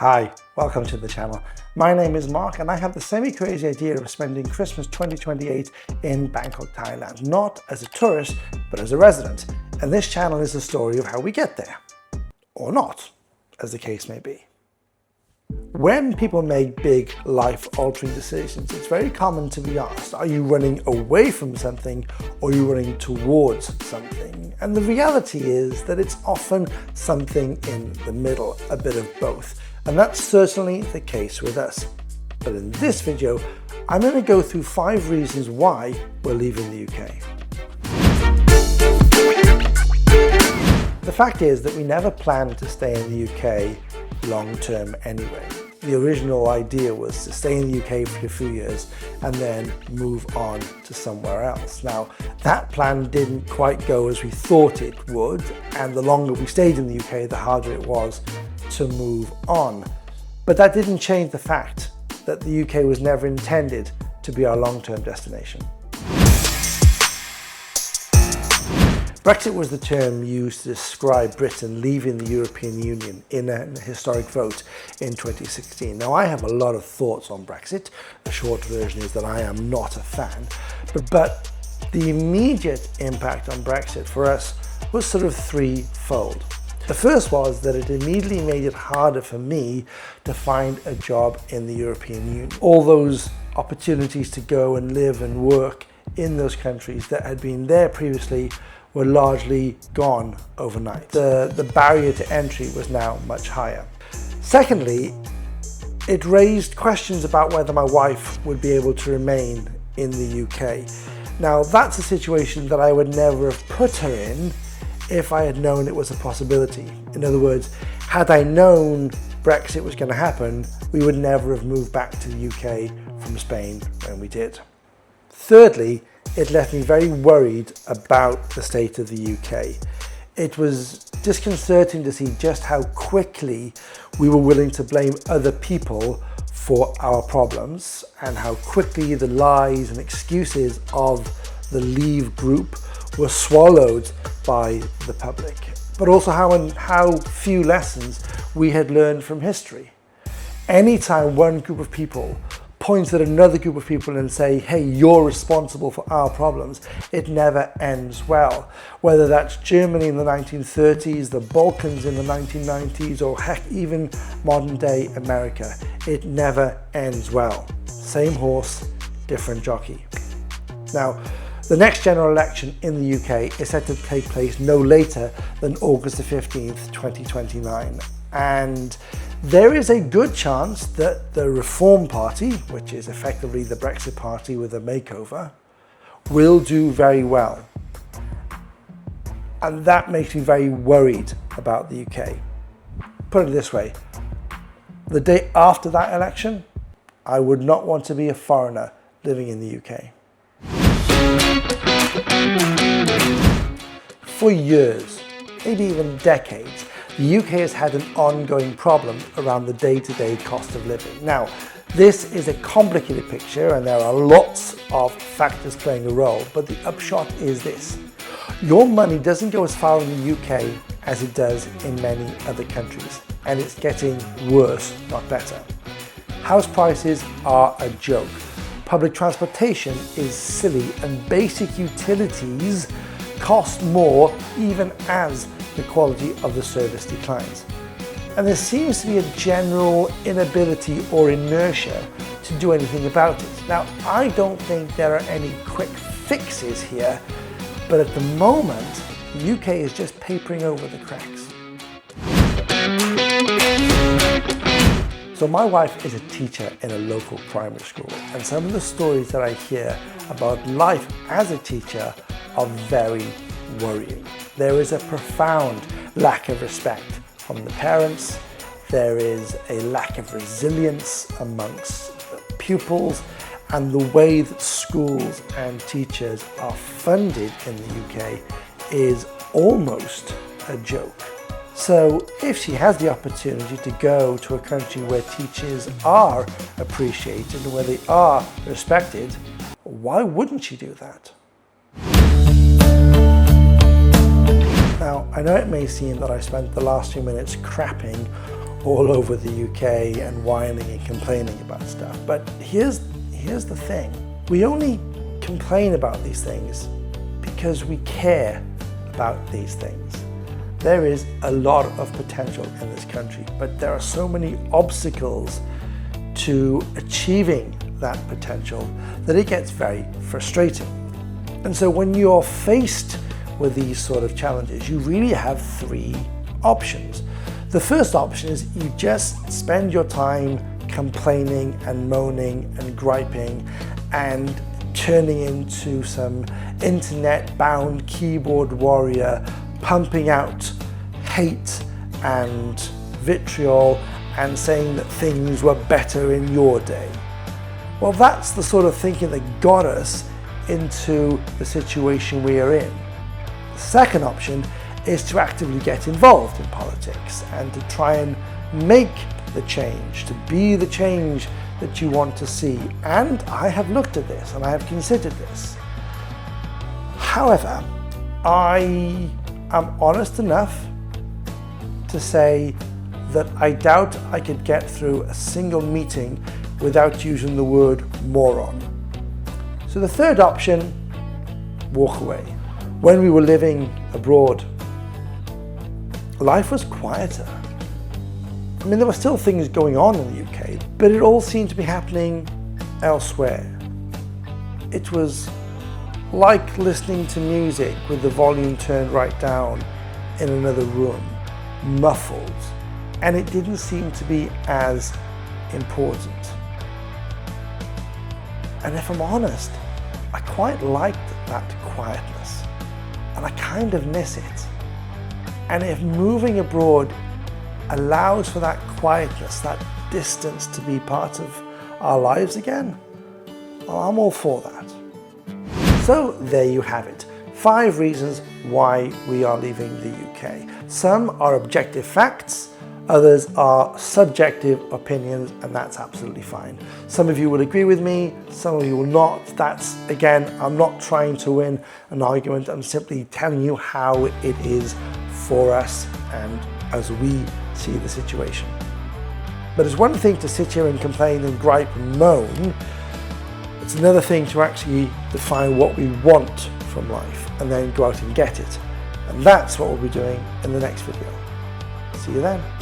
Hi, welcome to the channel. My name is Mark and I have the semi-crazy idea of spending Christmas 2028 in Bangkok, Thailand, not as a tourist, but as a resident. And this channel is the story of how we get there. Or not, as the case may be. When people make big life-altering decisions, it's very common to be asked, are you running away from something or are you running towards something? And the reality is that it's often something in the middle, a bit of both. And that's certainly the case with us. But in this video, I'm going to go through 5 reasons why we're leaving the UK. The fact is that we never planned to stay in the UK long term anyway. The original idea was to stay in the UK for a few years and then move on to somewhere else. Now, that plan didn't quite go as we thought it would, and the longer we stayed in the UK, the harder it was to move on. But that didn't change the fact that the UK was never intended to be our long-term destination. Brexit was the term used to describe Britain leaving the European Union in a historic vote in 2016. Now, I have a lot of thoughts on Brexit. The short version is that I am not a fan, but the immediate impact on Brexit for us was sort of threefold. The first was that it immediately made it harder for me to find a job in the European Union. All those opportunities to go and live and work in those countries that had been there previously were largely gone overnight. The barrier to entry was now much higher. Secondly, it raised questions about whether my wife would be able to remain in the UK. Now, that's a situation that I would never have put her in if I had known it was a possibility. In other words, had I known Brexit was going to happen, we would never have moved back to the UK from Spain when we did. Thirdly, it left me very worried about the state of the UK. It was disconcerting to see just how quickly we were willing to blame other people for our problems and how quickly the lies and excuses of the Leave group were swallowed by the public, but also how few lessons we had learned from history. Anytime one group of people points at another group of people and say, hey, you're responsible for our problems, it never ends well. Whether that's Germany in the 1930s, the Balkans in the 1990s, or heck, even modern day America, it never ends well. Same horse, different jockey. Now, the next general election in the UK is set to take place no later than August the 15th, 2029. And there is a good chance that the Reform Party, which is effectively the Brexit Party with a makeover, will do very well. And that makes me very worried about the UK. Put it this way, the day after that election, I would not want to be a foreigner living in the UK. For years, maybe even decades, the UK has had an ongoing problem around the day-to-day cost of living. Now, this is a complicated picture and there are lots of factors playing a role, but the upshot is this. Your money doesn't go as far in the UK as it does in many other countries, and it's getting worse, not better. House prices are a joke. Public transportation is silly, and basic utilities cost more even as the quality of the service declines. And there seems to be a general inability or inertia to do anything about it. Now, I don't think there are any quick fixes here, but at the moment, the UK is just papering over the cracks. So my wife is a teacher in a local primary school, and some of the stories that I hear about life as a teacher are very worrying. There is a profound lack of respect from the parents. There is a lack of resilience amongst the pupils, and the way that schools and teachers are funded in the UK is almost a joke. So if she has the opportunity to go to a country where teachers are appreciated and where they are respected, why wouldn't she do that? Now, I know it may seem that I spent the last few minutes crapping all over the UK and whining and complaining about stuff. But here's the thing. We only complain about these things because we care about these things. There is a lot of potential in this country, but there are so many obstacles to achieving that potential that it gets very frustrating. And so when you're faced with these sort of challenges, you really have three options. The first option is you just spend your time complaining and moaning and griping and turning into some internet-bound keyboard warrior, pumping out hate and vitriol and saying that things were better in your day. Well, that's the sort of thinking that got us into the situation we are in. The second option is to actively get involved in politics and to try and make the change, to be the change that you want to see. And I have looked at this and I have considered this. However, I am honest enough to say that I doubt I could get through a single meeting without using the word moron. So the third option, walk away. When we were living abroad, life was quieter. I mean, there were still things going on in the UK, but it all seemed to be happening elsewhere. It was like listening to music with the volume turned right down in another room, muffled, and it didn't seem to be as important. And if I'm honest, I quite liked that quietness, and I kind of miss it. And if moving abroad allows for that quietness, that distance to be part of our lives again, well, I'm all for that. So there you have it. 5 reasons why we are leaving the UK. Some are objective facts, others are subjective opinions, and that's absolutely fine. Some of you will agree with me, some of you will not. That's, again, I'm not trying to win an argument, I'm simply telling you how it is for us and as we see the situation. But it's one thing to sit here and complain and gripe and moan. It's another thing to actually define what we want from life and then go out and get it. And that's what we'll be doing in the next video. See you then.